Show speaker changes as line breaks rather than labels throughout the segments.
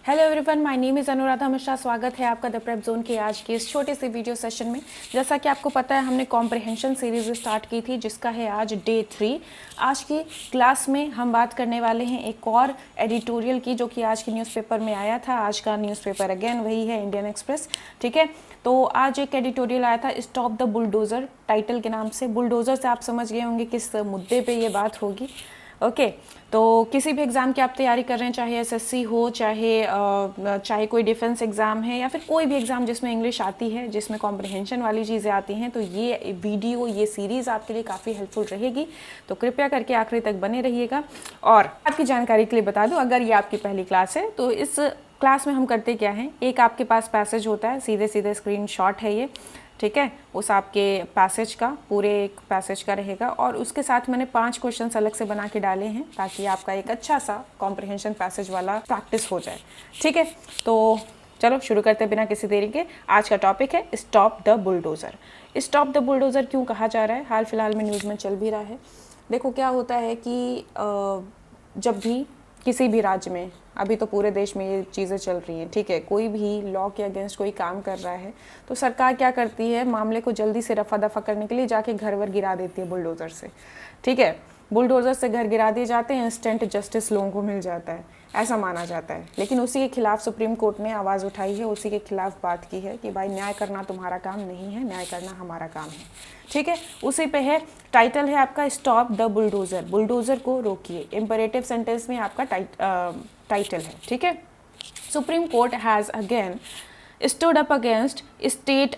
Hello everyone, my name is Anuradha Mishra. स्वागत है आपका द प्रेप जोन के आज की इस छोटे से वीडियो सेशन में। जैसा कि आपको पता है, हमने कॉम्प्रिहेंशन सीरीज स्टार्ट की थी जिसका है आज डे 3। आज की क्लास में हम बात करने वाले हैं एक और एडिटोरियल की, जो कि आज के न्यूज़पेपर में आया था। आज का न्यूज़पेपर अगेन वही है, इंडियन एक्सप्रेस। ठीक है, तो आज एक एडिटोरियल आया था स्टॉप द बुलडोज़र टाइटल के नाम से। बुलडोज़र से आप समझ गए होंगे किस मुद्दे पर ये बात होगी। ओके, तो किसी भी एग्ज़ाम की आप तैयारी कर रहे हैं, चाहे एसएससी हो, चाहे कोई डिफेंस एग्ज़ाम है, या फिर कोई भी एग्ज़ाम जिसमें इंग्लिश आती है, जिसमें कॉम्प्रिहेंशन वाली चीज़ें आती हैं, तो ये वीडियो, ये सीरीज़ आपके लिए काफ़ी हेल्पफुल रहेगी। तो कृपया करके आखिरी तक बने रहिएगा। और आपकी जानकारी के लिए बता दूं, अगर ये आपकी पहली क्लास है तो इस क्लास में हम करते क्या हैं, एक आपके पास पैसेज होता है, सीधे सीधे स्क्रीनशॉट है ये। ठीक है, उस आपके पैसेज का, पूरे एक पैसेज का रहेगा, और उसके साथ मैंने 5 क्वेश्चन अलग से बना के डाले हैं ताकि आपका एक अच्छा सा कॉम्प्रिहेंशन पैसेज वाला प्रैक्टिस हो जाए। ठीक है, तो चलो शुरू करते हैं बिना किसी देरी के। आज का टॉपिक है stop the bulldozer. Stop the bulldozer क्यों कहा जा रहा है, हाल फिलहाल में न्यूज़ में चल भी रहा है। देखो क्या होता है कि जब भी किसी भी राज्य में, अभी तो पूरे देश में ये चीज़ें चल रही हैं, ठीक है, कोई भी लॉ के अगेंस्ट कोई काम कर रहा है तो सरकार क्या करती है, मामले को जल्दी से रफा दफा करने के लिए जाके घर वर गिरा देती है बुलडोज़र से। ठीक है, बुलडोज़र से घर गिरा दिए जाते हैं, इंस्टेंट जस्टिस लोगों को मिल जाता है, ऐसा माना जाता है। लेकिन उसी के खिलाफ सुप्रीम कोर्ट ने आवाज़ उठाई है, उसी के खिलाफ बात की है कि भाई न्याय करना तुम्हारा काम नहीं है, न्याय करना हमारा काम है। ठीक है, उसी पे है, टाइटल है आपका स्टॉप द बुलडोज़र, बुलडोज़र को रोकिए। इम्परेटिव सेंटेंस में आपका टाइटल है। ठीक है, supreme court has again stood up against state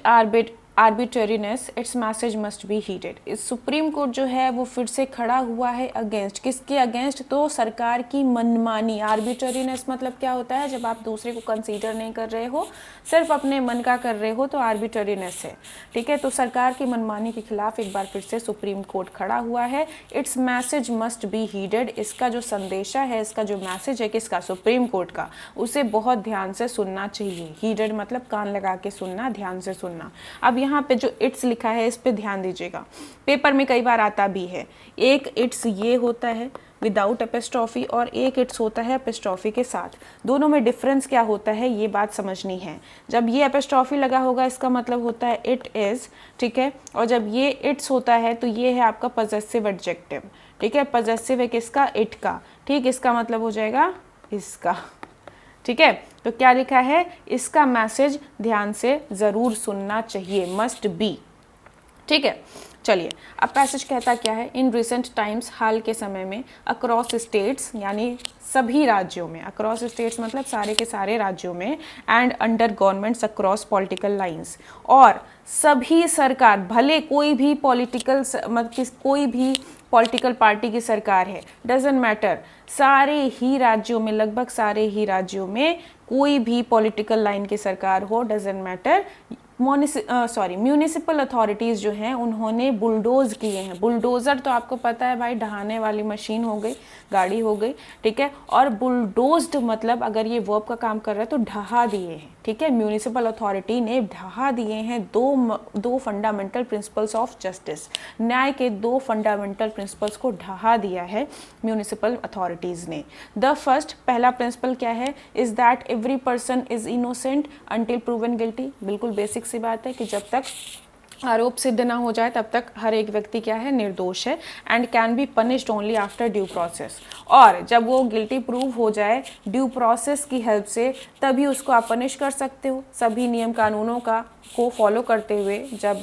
arbitrariness, its message must be heeded. इस सुप्रीम कोर्ट जो है वो फिर से खड़ा हुआ है अगेंस्ट, किसके अगेंस्ट, तो सरकार की मनमानी। आर्बिट्रेरीनेस मतलब क्या होता है, जब आप दूसरे को कंसीडर नहीं कर रहे हो, सिर्फ अपने मन का कर रहे हो, तो आर्बिट्रेरीनेस है। ठीक है, तो सरकार की मनमानी के खिलाफ एक बार फिर से सुप्रीम कोर्ट खड़ा हुआ है। इट्स मैसेज मस्ट बी हीडेड, इसका जो संदेशा है, इसका जो मैसेज है किसका, सुप्रीम कोर्ट का, उसे बहुत ध्यान से सुनना चाहिए। हीडेड मतलब कान लगा के सुनना, ध्यान से सुनना। अब यहाँ पे जो इट्स लिखा है इस पे ध्यान दीजिएगा, पेपर में कई बार आता भी है। एक इट्स ये होता है विदाउट एपिस्ट्रॉफी, और एक इट्स होता है एपिस्ट्रॉफी के साथ। दोनों में डिफरेंस क्या होता है ये बात समझनी है। जब ये एपिस्ट्रॉफी लगा होगा इसका मतलब होता है इट इज़, ठीक है, और जब ये इट्स होता है तो ये है आपका पजेसिव एडजेक्टिव। ठीक है, पजेसिव है किसका, इट का। ठीक, इसका मतलब हो जाएगा इसका। ठीक है, तो क्या लिखा है, इसका मैसेज ध्यान से ज़रूर सुनना चाहिए, मस्ट बी। ठीक है, चलिए अब पैसेज कहता क्या है, इन रिसेंट टाइम्स, हाल के समय में, अक्रॉस स्टेट्स यानी सभी राज्यों में, अक्रॉस स्टेट्स मतलब सारे के सारे राज्यों में, and under governments across political lines, और सभी सरकार, भले कोई भी कोई भी पॉलिटिकल पार्टी की सरकार है, डजेंट मैटर, सारे ही राज्यों में, लगभग सारे ही राज्यों में कोई भी पॉलिटिकल लाइन की सरकार हो, डजेंट मैटर, म्यूनिसिपल अथॉरिटीज़ जो हैं उन्होंने बुलडोज़ किए हैं। बुलडोज़र तो आपको पता है भाई, ढहाने वाली मशीन हो गई, गाड़ी हो गई। ठीक है, और बुलडोज्ड मतलब अगर ये वर्ब का काम कर रहा है तो ढहा दिए हैं। ठीक है, म्यूनिसिपल अथॉरिटी ने ढहा दिए हैं दो फंडामेंटल प्रिंसिपल्स ऑफ जस्टिस, न्याय के 2 फंडामेंटल प्रिंसिपल्स को ढहा दिया है म्यूनिसिपल अथॉरिटीज़ ने। द फर्स्ट, पहला प्रिंसिपल क्या है, is that every person is innocent until proven guilty. बिल्कुल बेसिक सी बात है कि जब तक आरोप सिद्ध ना हो जाए तब तक हर एक व्यक्ति क्या है, निर्दोष है, and can be punished only after due process. और जब वो गिल्टी प्रूव हो जाए ड्यू प्रोसेस की हेल्प से, तभी उसको आप पनिश कर सकते हो, सभी नियम कानूनों को फॉलो करते हुए। जब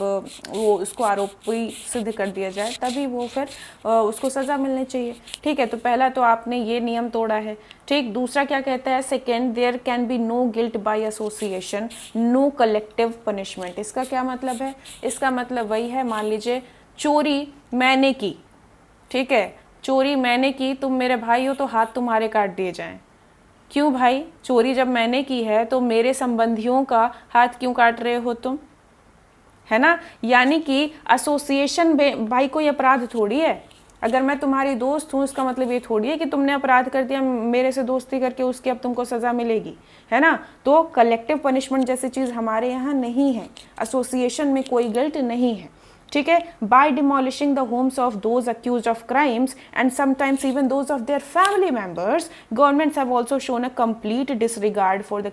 वो उसको आरोपी सिद्ध कर दिया जाए तभी वो फिर उसको सज़ा मिलनी चाहिए। ठीक है, तो पहला तो आपने ये नियम तोड़ा है। ठीक, दूसरा क्या कहता है, second, there can be no guilt by association, no collective punishment. इसका क्या मतलब है, इसका मतलब वही है, मान लीजिए चोरी मैंने की, ठीक है, चोरी मैंने की, तुम मेरे भाई हो तो हाथ तुम्हारे काट दिए जाएं। क्यों भाई, चोरी जब मैंने की है तो मेरे संबंधियों का हाथ क्यों काट रहे हो तुम, है ना। यानी कि एसोसिएशन भाई कोई अपराध थोड़ी है। अगर मैं तुम्हारी दोस्त हूँ इसका मतलब ये थोड़ी है कि तुमने अपराध कर दिया, मेरे से दोस्ती करके उसकी अब तुमको सज़ा मिलेगी, है ना। तो कलेक्टिव पनिशमेंट जैसी चीज़ हमारे यहाँ नहीं है, एसोसिएशन में कोई गिल्ट नहीं है। ठीक है, by demolishing the homes of those accused of crimes and sometimes even those of their family members, governments have also shown a complete disregard for the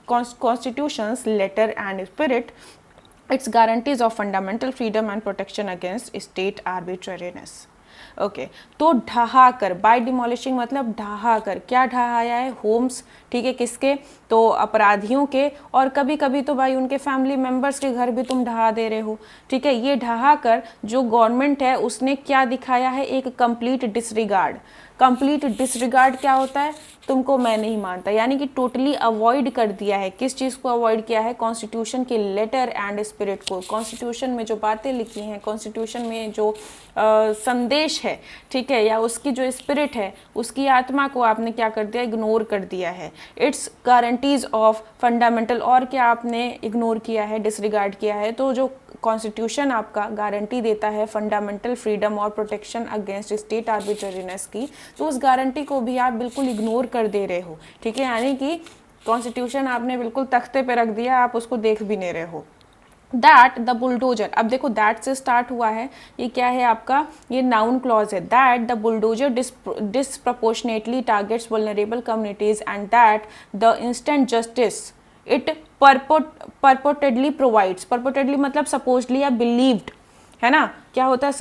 constitution's letter and spirit, its guarantees of fundamental freedom and protection against state arbitrariness. Okay तो ढहा कर, bye demolishing मतलब ढहा कर, क्या ढहाया है? Holmes, ठीक है, किसके? तो अपराधियों के, और कभी कभी तो भाई उनके फैमिली मेंबर्स के घर भी तुम ढहा दे रहे हो, ठीक है। ये ढहा कर जो गवर्नमेंट है उसने क्या दिखाया है? एक कंप्लीट डिसरिगार्ड। कंप्लीट डिसरिगार्ड क्या होता है? तुमको मैं नहीं मानता, यानी कि टोटली अवॉइड कर दिया है। किस चीज़ को अवॉइड किया है? कॉन्स्टिट्यूशन के लेटर एंड स्पिरिट को। कॉन्स्टिट्यूशन में जो बातें लिखी हैं, कॉन्स्टिट्यूशन में जो संदेश है, ठीक है, या उसकी जो स्पिरिट है, उसकी आत्मा को आपने क्या कर दिया? इग्नोर कर दिया है। इट्स गारंटीज ऑफ फंडामेंटल, और क्या आपने इग्नोर किया है, डिसरिगार्ड किया है? तो जो कॉन्स्टिट्यूशन आपका गारंटी देता है फंडामेंटल फ्रीडम और प्रोटेक्शन अगेंस्ट स्टेट आर्बिट्रेरीनेस की, तो उस गारंटी को भी आप बिल्कुल इग्नोर कर दे रहे हो, ठीक है। यानी कि कॉन्स्टिट्यूशन आपने बिल्कुल तख्ते पे रख दिया, आप उसको देख भी नहीं रहे हो। दैट द बुलडोजर, अब देखो दैट से स्टार्ट हुआ है, ये क्या है आपका? ये नाउन क्लॉज है। That the bulldozer disproportionately targets vulnerable communities and that the instant justice it purportedly provides. Purportedly मतलब सपोजली या बिलीव्ड, है ना? क्या होता है?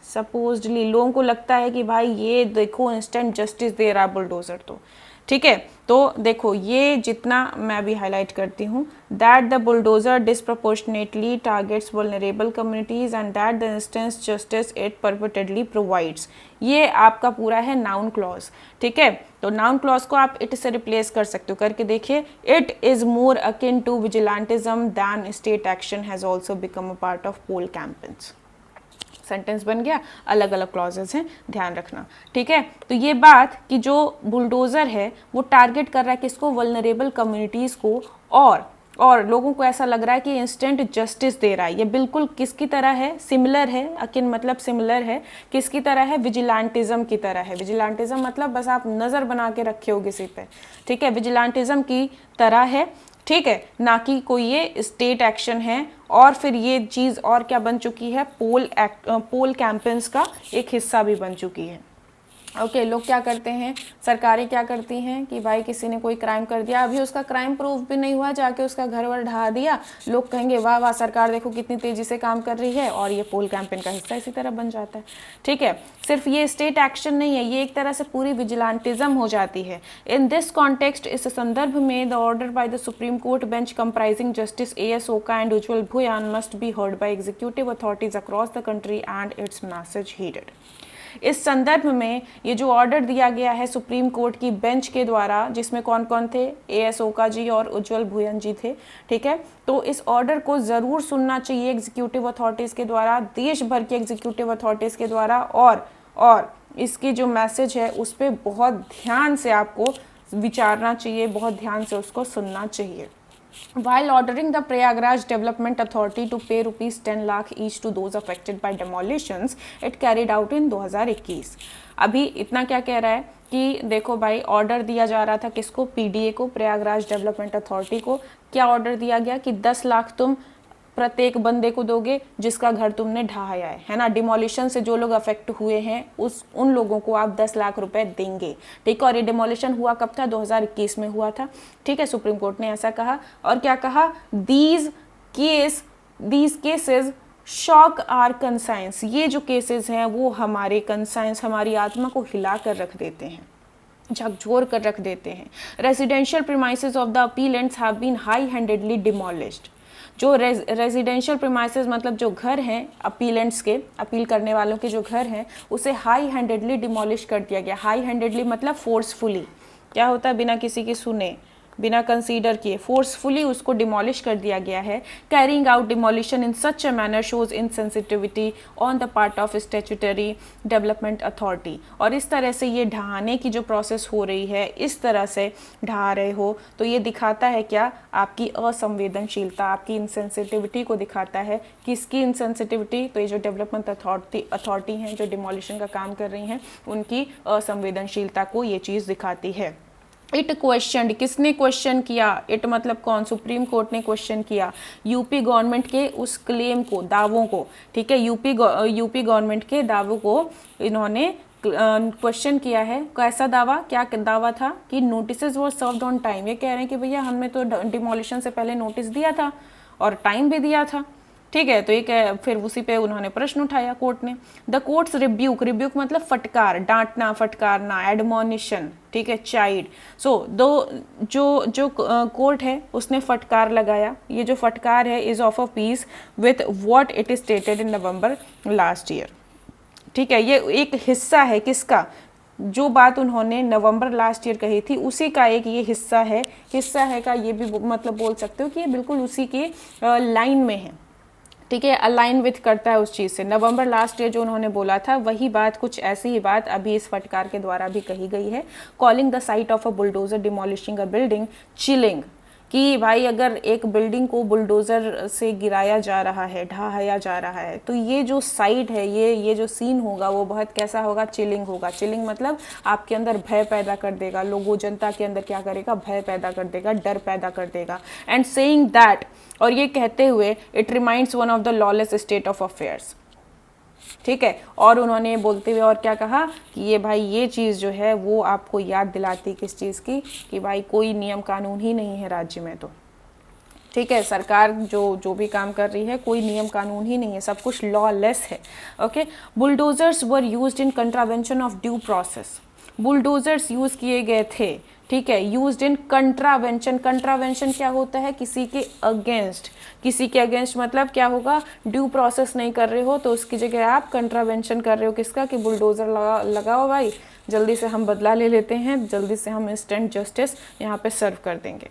सपोजली लोगों को लगता है कि भाई ये देखो इंस्टेंट जस्टिस दे रहा है बुलडोजर, तो ठीक है। तो देखो ये जितना मैं भी हाईलाइट करती हूँ, that the bulldozer disproportionately targets vulnerable communities and that the instant justice it purportedly provides, ये आपका पूरा है नाउन क्लॉज, ठीक है। तो नाउन क्लॉज को आप इट से रिप्लेस कर सकते हो, करके देखिए। It is more akin to vigilantism than state action has also become a part of poll campaigns. Sentence बन गया, अलग अलग क्लॉजेस हैं, ध्यान रखना, ठीक है। तो ये बात कि जो बुलडोजर है वो टारगेट कर रहा है किसको? वल्नरेबल कम्युनिटीज़ को, और लोगों को ऐसा लग रहा है कि इंस्टेंट जस्टिस दे रहा है। ये बिल्कुल किसकी तरह है? सिमिलर है, अकिन मतलब सिमिलर है, किसकी तरह है? विजिलेंटिज्म की तरह है। विजिलेंटिज्म मतलब बस आप नज़र बना के रखे हो किसी पे, ठीक है, विजिलेंटिज्म की तरह है, ठीक है, ना कि कोई ये स्टेट एक्शन है। और फिर ये चीज़ और क्या बन चुकी है? पोल कैंपेन्स का एक हिस्सा भी बन चुकी है। ओके, लोग क्या करते हैं, सरकारें क्या करती हैं कि भाई किसी ने कोई क्राइम कर दिया, अभी उसका क्राइम प्रूफ भी नहीं हुआ, जाके उसका घर वर ढहा दिया, लोग कहेंगे वाह वाह सरकार देखो कितनी तेज़ी से काम कर रही है, और ये पोल कैंपेन का हिस्सा इसी तरह बन जाता है, ठीक है। सिर्फ ये स्टेट एक्शन नहीं है, ये एक तरह से पूरी विजिलेंटिज्म हो जाती है। इन दिस कॉन्टेक्स्ट, इस संदर्भ में, the order by the supreme court bench comprising justice A.S. Oka and Ujjal Bhuyan must be heard by executive authorities across the country and its message heeded. इस संदर्भ में ये जो ऑर्डर दिया गया है सुप्रीम कोर्ट की बेंच के द्वारा, जिसमें कौन कौन थे? A.S. ओका जी और उज्ज्वल भुयान जी थे, ठीक है। तो इस ऑर्डर को ज़रूर सुनना चाहिए एग्जीक्यूटिव अथॉरिटीज़ के द्वारा, देश भर के एग्जीक्यूटिव अथॉरिटीज़ के द्वारा, और इसकी जो मैसेज है उस पर बहुत ध्यान से आपको विचारना चाहिए, बहुत ध्यान से उसको सुनना चाहिए। While ordering the Prayagraj Development Authority to pay rupees 10 lakh each to those affected by demolitions, it carried out in 2021। अभी इतना क्या कह रहा है कि देखो भाई, ऑर्डर दिया जा रहा था किसको? PDA को, प्रयागराज डेवलपमेंट अथॉरिटी को। क्या ऑर्डर दिया गया कि 10 लाख तुम प्रत्येक बंदे को दोगे जिसका घर तुमने ढहाया है ना? डिमोलिशन से जो लोग अफेक्ट हुए हैं उन लोगों को आप 10 लाख रुपए देंगे, ठीक है। और ये डिमोलिशन हुआ कब था? 2021 में हुआ था, ठीक है। सुप्रीम कोर्ट ने ऐसा कहा, और क्या कहा? These cases shock our conscience, ये जो केसेस हैं वो हमारे कंसाइंस, हमारी आत्मा को हिला कर रख देते हैं, झकझोर कर रख देते हैं। Residential premises of the appellants have been high handedly demolished. जो रेजिडेंशियल प्रीमाइसेस मतलब जो घर हैं अपीलेंट्स के, अपील करने वालों के जो घर हैं, उसे हाई हैंडेडली डिमोलिश कर दिया गया। हाई हैंडेडली मतलब फोर्सफुली, क्या होता है? बिना किसी की सुने, बिना कंसीडर किए फोर्सफुली उसको डिमोलिश कर दिया गया है। Carrying out demolition in such a manner shows insensitivity on the part of statutory development authority. और इस तरह से ये ढहाने की जो प्रोसेस हो रही है, इस तरह से ढहा रहे हो, तो ये दिखाता है क्या? आपकी असंवेदनशीलता, आपकी इनसेंसिटिविटी को दिखाता है। किसकी इनसेंसिटिविटी? तो ये जो डेवलपमेंट अथॉरिटी हैं, जो डिमोलिशन का काम कर रही हैं, उनकी असंवेदनशीलता को ये चीज़ दिखाती है। इट क्वेश्चन, किसने क्वेश्चन किया, इट मतलब कौन, सुप्रीम कोर्ट ने क्वेश्चन किया यूपी गवर्नमेंट के उस क्लेम को, दावों को, ठीक है, यूपी गवर्नमेंट के दावों को इन्होंने क्वेश्चन किया है। कैसा दावा, क्या दावा था कि notices were served on time. ये कह रहे हैं कि भैया हमने तो डिमोलिशन से पहले नोटिस दिया था और टाइम भी दिया था, ठीक है। तो ये फिर उसी पे उन्होंने प्रश्न उठाया कोर्ट ने। द कोर्ट्स रिब्यूक, रिब्यूक मतलब फटकार, डांटना, फटकारना, एडमोनिशन, ठीक है, चाइल्ड। सो दो जो कोर्ट है उसने फटकार लगाया। ये जो फटकार है is of a piece with what it is stated in November last year, ठीक है। ये एक हिस्सा है किसका, जो बात उन्होंने नवंबर लास्ट ईयर कही थी उसी का एक ये हिस्सा है। हिस्सा है का ये भी मतलब बोल सकते हो कि ये बिल्कुल उसी के लाइन में है, ठीक है, अलाइन विथ करता है उस चीज़ से। नवंबर लास्ट ईयर जो उन्होंने बोला था वही बात, कुछ ऐसी ही बात अभी इस फटकार के द्वारा भी कही गई है। Calling the site of a bulldozer demolishing a building chilling, कि भाई अगर एक बिल्डिंग को बुलडोज़र से गिराया जा रहा है, ढहाया जा रहा है, तो ये जो साइट है, ये जो सीन होगा वो बहुत कैसा होगा, चिलिंग होगा। चिलिंग मतलब आपके अंदर भय पैदा कर देगा, लोगों जनता के अंदर क्या करेगा, भय पैदा कर देगा, डर पैदा कर देगा। एंड सेइंग दैट, और ये कहते हुए, it reminds one of the lawless state of affairs, ठीक है। और उन्होंने बोलते हुए और क्या कहा कि ये भाई ये चीज़ जो है वो आपको याद दिलाती किस चीज़ की, कि भाई कोई नियम कानून ही नहीं है राज्य में, तो ठीक है, सरकार जो भी काम कर रही है कोई नियम कानून ही नहीं है, सब कुछ लॉलेस है। Okay, bulldozers were used in contravention of due process, bulldozers use किए गए थे, ठीक है, यूज्ड इन कंट्रावेंशन। कंट्रावेंशन क्या होता है, किसी के अगेंस्ट, किसी के अगेंस्ट मतलब क्या होगा, ड्यू प्रोसेस नहीं कर रहे हो तो उसकी जगह आप कंट्रावेंशन कर रहे हो, किसका, कि बुलडोजर लगाओ भाई, जल्दी से हम बदला ले लेते हैं, जल्दी से हम इंस्टेंट जस्टिस यहाँ पे सर्व कर देंगे,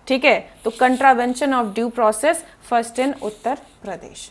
ठीक है। तो contravention of due process first in Uttar Pradesh,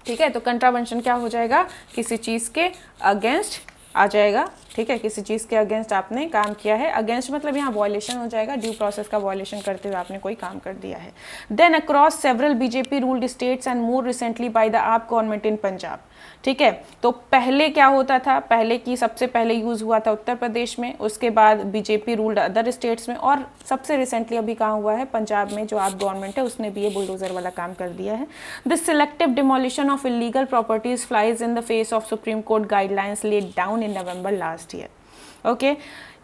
ठीक है। तो कंट्रावेंशन क्या हो जाएगा, किसी चीज़ के अगेंस्ट आ जाएगा, ठीक है, किसी चीज़ के अगेंस्ट आपने काम किया है, अगेंस्ट मतलब यहाँ वॉयलेशन हो जाएगा, ड्यू प्रोसेस का वॉयलेशन करते हुए आपने कोई काम कर दिया है। Then across several BJP ruled states and more recently by the AAP government in Punjab, ठीक है। तो पहले क्या होता था, पहले की सबसे पहले यूज़ हुआ था उत्तर प्रदेश में, उसके बाद बीजेपी रूल्ड अदर स्टेट्स में, और सबसे रिसेंटली अभी कहाँ हुआ है, पंजाब में जो आप गवर्नमेंट है उसने भी ये बुलडोजर वाला काम कर दिया है। This selective demolition of illegal properties flies in the face of supreme court guidelines laid down in November last year. Okay,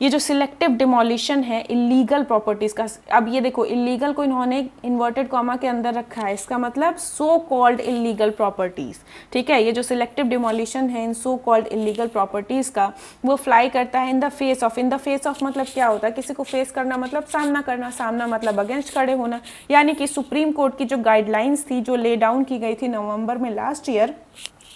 ये जो सिलेक्टिव डिमोलिशन है इलीगल प्रॉपर्टीज का, अब ये देखो इलीगल को इन्होंने इन्वर्टेड कॉमा के अंदर रखा है, इसका मतलब सो कॉल्ड इलीगल प्रॉपर्टीज, ठीक है। ये जो सिलेक्टिव डिमोलिशन है इन सो कॉल्ड इलीगल प्रॉपर्टीज का, वो फ्लाई करता है इन the face of, in the face of मतलब क्या होता है, किसी को फेस करना मतलब सामना करना, सामना मतलब अगेंस्ट खड़े होना, यानी कि सुप्रीम कोर्ट की जो गाइडलाइंस थी जो ले डाउन की गई थी नवंबर में लास्ट ईयर,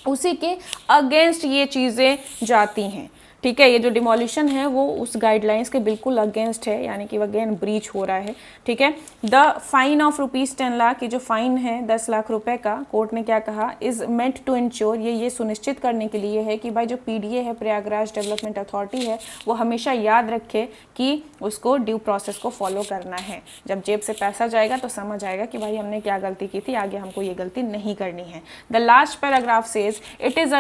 उसी के अगेंस्ट ये चीज़ें जाती हैं, ठीक है। ये जो डिमोलिशन है वो उस गाइडलाइंस के बिल्कुल अगेंस्ट है, यानी कि अगेन ब्रीच हो रहा है, ठीक है। द फाइन ऑफ ₹10 लाख, ये जो फाइन है 10 लाख रुपए का, कोर्ट ने क्या कहा, इज मेंट टू इंश्योर, ये सुनिश्चित करने के लिए है कि भाई जो पीडीए है, प्रयागराज डेवलपमेंट अथॉरिटी है, वो हमेशा याद रखे कि उसको ड्यू प्रोसेस को फॉलो करना है। जब जेब से पैसा जाएगा तो समझ आएगा कि भाई हमने क्या गलती की थी, आगे हमको ये गलती नहीं करनी है। The last paragraph says it is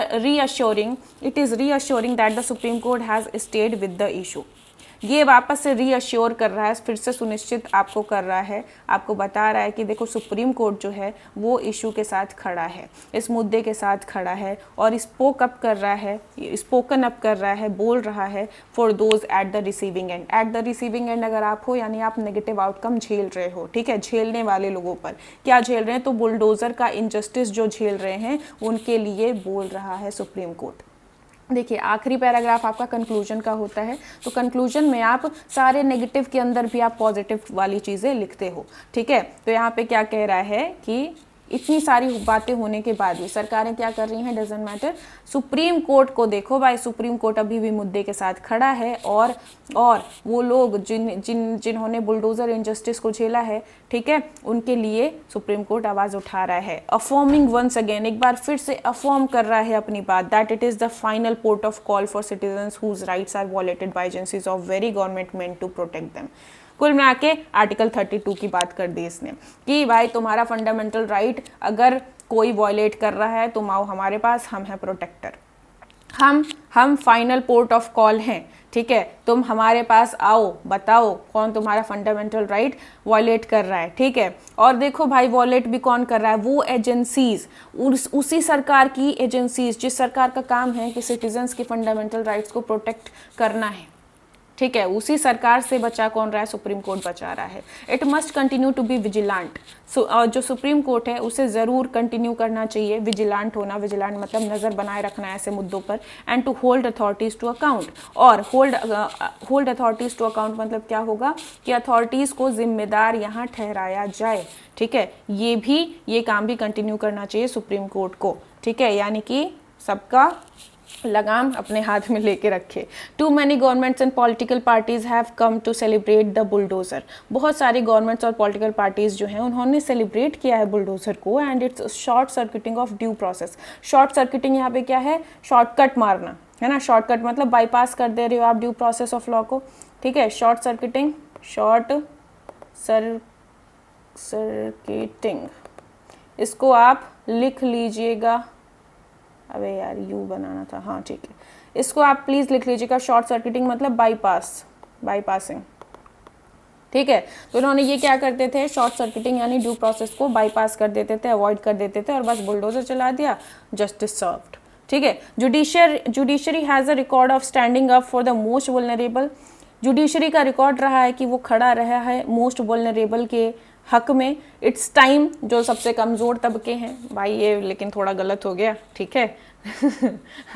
reassuring that the supreme court has stayed with the issue. ये वापस से रीअश्योर कर रहा है, फिर से सुनिश्चित आपको कर रहा है, आपको बता रहा है कि देखो सुप्रीम कोर्ट जो है वो इशू के साथ खड़ा है, इस मुद्दे के साथ खड़ा है, और स्पोक अप कर रहा है, स्पोकन अप कर रहा है, बोल रहा है for those at the receiving end. At the receiving end अगर आप हो, यानी आप नेगेटिव आउटकम झेल रहे हो, ठीक है, झेलने वाले लोगों पर क्या झेल रहे हैं, तो बुलडोजर का इनजस्टिस जो झेल रहे हैं उनके लिए बोल रहा है सुप्रीम कोर्ट। देखिए आखिरी पैराग्राफ आपका कंक्लूजन का होता है, तो कंक्लूजन में आप सारे नेगेटिव के अंदर भी आप पॉजिटिव वाली चीज़ें लिखते हो, ठीक है। तो यहाँ पे क्या कह रहा है कि इतनी सारी बातें होने के बाद भी सरकारें क्या कर रही हैं, डजंट मैटर, सुप्रीम कोर्ट को देखो भाई, सुप्रीम कोर्ट अभी भी मुद्दे के साथ खड़ा है, और वो लोग जिन्होंने बुलडोजर इनजस्टिस को झेला है, ठीक है, उनके लिए सुप्रीम कोर्ट आवाज़ उठा रहा है। अफॉर्मिंग वंस अगेन, एक बार फिर से अफॉर्म कर रहा है अपनी बात, that it is the final port of call for citizens whose rights are violated by agencies of very government meant to protect them. कुल मिला के आर्टिकल 32 की बात कर दी इसने कि भाई तुम्हारा फंडामेंटल राइट अगर कोई वॉयलेट कर रहा है तुम आओ हमारे पास, हम हैं प्रोटेक्टर। हम फाइनल पोर्ट ऑफ कॉल हैं, ठीक है। तुम हमारे पास आओ, बताओ कौन तुम्हारा फंडामेंटल राइट वॉयलेट कर रहा है, ठीक है। और देखो भाई, वॉयलेट भी कौन कर रहा है, वो एजेंसीज, उसी सरकार की एजेंसीज जिस सरकार का काम है कि सिटीजन्स के फंडामेंटल राइट्स को प्रोटेक्ट करना है, ठीक है। उसी सरकार से बचा कौन रहा है, सुप्रीम कोर्ट बचा रहा है। It must continue to be vigilant, जो सुप्रीम कोर्ट है उसे ज़रूर कंटिन्यू करना चाहिए विजिलेंट होना। विजिलेंट मतलब नज़र बनाए रखना है ऐसे मुद्दों पर। And to hold authorities to account, और होल्ड अथॉरिटीज़ टू अकाउंट मतलब क्या होगा कि अथॉरिटीज़ को जिम्मेदार यहाँ ठहराया जाए, ठीक है। ये काम भी कंटिन्यू करना चाहिए सुप्रीम कोर्ट को, ठीक है। यानी कि सबका लगाम अपने हाथ में लेके रखे। Too many governments and political parties have come to celebrate the bulldozer, बहुत सारी गवर्नमेंट्स और पॉलिटिकल पार्टीज जो हैं उन्होंने सेलिब्रेट किया है बुलडोजर को। And it's short circuiting of due process. Short circuiting यहाँ पे क्या है, शॉर्टकट मारना है ना। शॉर्टकट मतलब बाईपास कर दे रहे हो आप ड्यू प्रोसेस ऑफ लॉ को, ठीक है। शॉर्ट सर्किटिंग, इसको आप लिख लीजिएगा। अबे यार यू बनाना था, हाँ ठीक है। इसको आप प्लीज़ लिख लीजिएगा, शॉर्ट सर्किटिंग मतलब बाईपासिंग, ठीक है। तो उन्होंने ये क्या करते थे, शॉर्ट सर्किटिंग यानी ड्यू प्रोसेस को बाईपास कर देते थे, अवॉइड कर देते थे और बस बुलडोजर चला दिया, जस्टिस सर्व्ड, ठीक है। Judiciary has a record of standing up for the most vulnerable. Judiciary का रिकॉर्ड रहा है कि वो खड़ा रहा है मोस्ट वल्नरेबल के हक में। इट्स टाइम, जो सबसे कमज़ोर तबके हैं भाई, ये लेकिन थोड़ा गलत हो गया, ठीक है।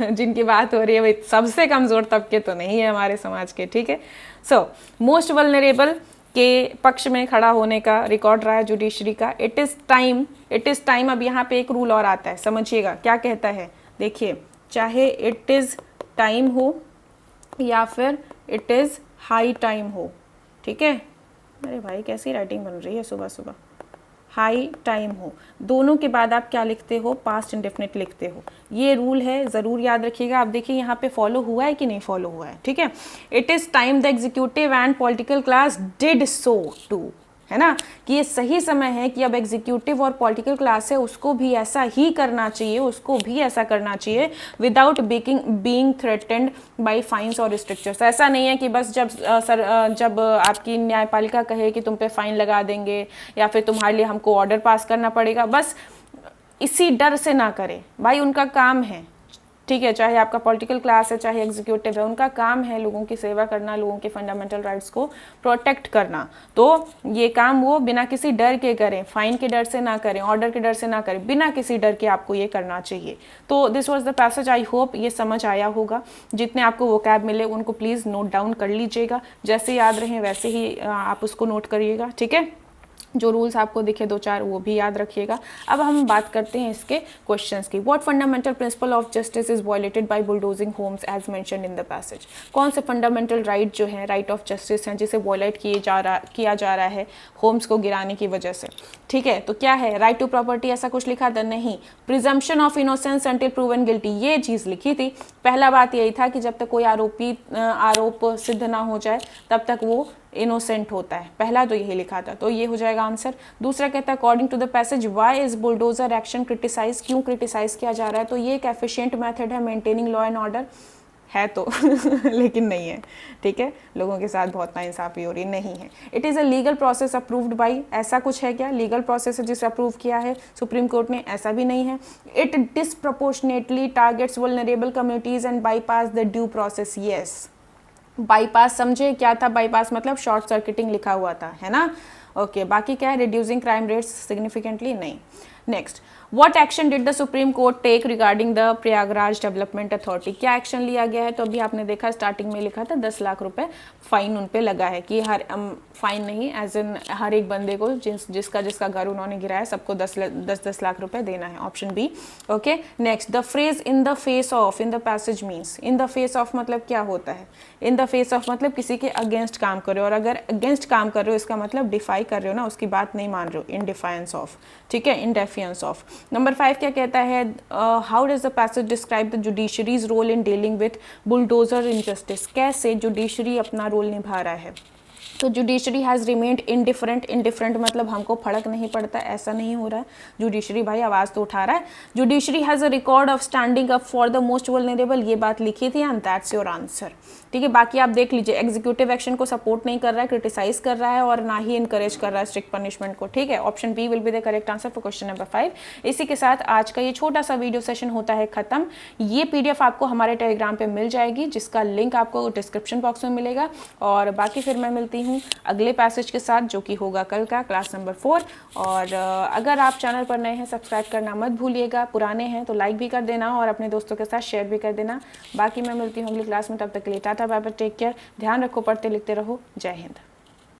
जिनकी बात हो रही है भाई, सबसे कमज़ोर तबके तो नहीं है हमारे समाज के, ठीक है। सो मोस्ट वल्नरेबल के पक्ष में खड़ा होने का रिकॉर्ड रहा है जुडिशरी का। It is time. अब यहाँ पे एक रूल और आता है, समझिएगा क्या कहता है। देखिए, चाहे इट इज़ टाइम हो या फिर इट इज़ हाई टाइम हो, ठीक है। अरे भाई कैसी राइटिंग बन रही है सुबह सुबह। हाई टाइम हो, दोनों के बाद आप क्या लिखते हो, पास्ट इंडेफिनिट लिखते हो। ये रूल है, ज़रूर याद रखिएगा। आप देखिए यहाँ पे फॉलो हुआ है कि नहीं फॉलो हुआ है, ठीक है। It is time the executive and political class did so too, है ना, कि ये सही समय है कि अब एग्जीक्यूटिव और पॉलिटिकल क्लास है उसको भी ऐसा ही करना चाहिए, उसको भी ऐसा करना चाहिए without being threatened by fines और रिस्ट्रिक्शंस। ऐसा नहीं है कि बस जब आपकी न्यायपालिका कहे कि तुम पे फाइन लगा देंगे या फिर तुम्हारे लिए हमको ऑर्डर पास करना पड़ेगा, बस इसी डर से ना करें। भाई उनका काम है, ठीक है, चाहे आपका पॉलिटिकल क्लास है चाहे एग्जीक्यूटिव है, उनका काम है लोगों की सेवा करना, लोगों के फंडामेंटल राइट्स को प्रोटेक्ट करना। तो ये काम वो बिना किसी डर के करें, फाइन के डर से ना करें, ऑर्डर के डर से ना करें, बिना किसी डर के आपको ये करना चाहिए। तो this was the passage. I hope ये समझ आया होगा। जितने आपको वोकैब मिले उनको प्लीज़ नोट डाउन कर लीजिएगा, जैसे याद रहे वैसे ही आप उसको नोट करिएगा, ठीक है। जो रूल्स आपको दिखे दो चार वो भी याद रखिएगा। अब हम बात करते हैं इसके क्वेश्चंस की। What fundamental principle of justice is violated by bulldozing homes as mentioned in the passage. कौन से फंडामेंटल राइट जो है, राइट ऑफ जस्टिस हैं, जिसे वायलेट किया जा रहा है होम्स को गिराने की वजह से, ठीक है। तो क्या है, राइट टू प्रॉपर्टी ऐसा कुछ लिखा था नहीं। Presumption of innocence until proven guilty, ये चीज़ लिखी थी। पहला बात यही था कि जब तक कोई आरोप सिद्ध ना हो जाए तब तक वो इनोसेंट होता है, पहला तो यही लिखा था, तो ये हो जाएगा आंसर। दूसरा कहता है according to the passage why is bulldozer action criticise, क्यों क्रिटिसाइज किया जा रहा है, तो ये एक एफिशिएंट मेथड है मेंटेनिंग लॉ एंड ऑर्डर, है तो लेकिन नहीं है, ठीक है। लोगों के साथ बहुत नाइंसाफी हो रही नहीं है। It is a legal process approved by, ऐसा कुछ है क्या, लीगल प्रोसेस है जिसे अप्रूव किया है सुप्रीम कोर्ट ने, ऐसा भी नहीं है। It disproportionately targets vulnerable communities and bypass the due process, yes. Bypass समझे क्या था, बाईपास मतलब शॉर्ट सर्किटिंग लिखा हुआ था, है ना। ओके, बाकी क्या है, रिड्यूसिंग क्राइम रेट्स सिग्निफिकेंटली, नहीं। Next, what action did the supreme court take regarding the Prayagraj development authority, क्या एक्शन लिया गया है। तो अभी आपने देखा स्टार्टिंग में लिखा था 10 लाख रुपए फाइन उन पे लगा है, कि हर फाइन नहीं, एज इन हर एक बंदे को जिसका घर उन्होंने गिराया सबको 10 लाख रुपए देना है, option B. Okay, next, the phrase in the face of in the passage means, in the face of मतलब क्या होता है, इन द फेस ऑफ मतलब किसी के अगेंस्ट काम कर रहे हो, और अगर अगेंस्ट काम कर रहे हो इसका मतलब डिफाई कर रहे हो ना, उसकी बात नहीं मान रहे हो, इन डिफायंस ऑफ, ठीक है, इन डेफियंस ऑफ। नंबर 5 क्या कहता है, how does the passage describe the judiciary's role in dealing with bulldozer injustice, कैसे जुडिशरी अपना रोल निभा रहा है, तो जुडिशरी हैज़ रिमेंड इनडिफरेंट मतलब हमको फर्क नहीं पड़ता, ऐसा नहीं हो रहा है। जुडिशरी भाई आवाज़ तो उठा रहा है। Judiciary has a record of standing up for the most vulnerable, ये बात लिखी थी एंड दैट्स योर आंसर। ठीक है, बाकी आप देख लीजिए, एग्जीक्यूटिव एक्शन को सपोर्ट नहीं कर रहा है, क्रिटिसाइज कर रहा है और ना ही इनकरेज कर रहा है स्ट्रिक्ट पनिशमेंट को। ठीक है, option B will be the correct answer for question number 5। इसी के साथ आज का ये छोटा सा वीडियो सेशन होता है खत्म। ये PDF आपको हमारे टेलीग्राम पे मिल जाएगी, जिसका लिंक आपको डिस्क्रिप्शन बॉक्स में मिलेगा। और बाकी फिर मैं मिलती हूँ अगले पैसेज के साथ, जो कि होगा कल का क्लास नंबर 4। और अगर आप चैनल पर नए हैं सब्सक्राइब करना मत भूलिएगा, पुराने हैं तो लाइक भी कर देना और अपने दोस्तों के साथ शेयर भी कर देना। बाकी मैं मिलती हूँ अगली क्लास में, तब तक के लिए tata bye bye, take care, ध्यान रखो, पढ़ते लिखते रहो, जय हिंद।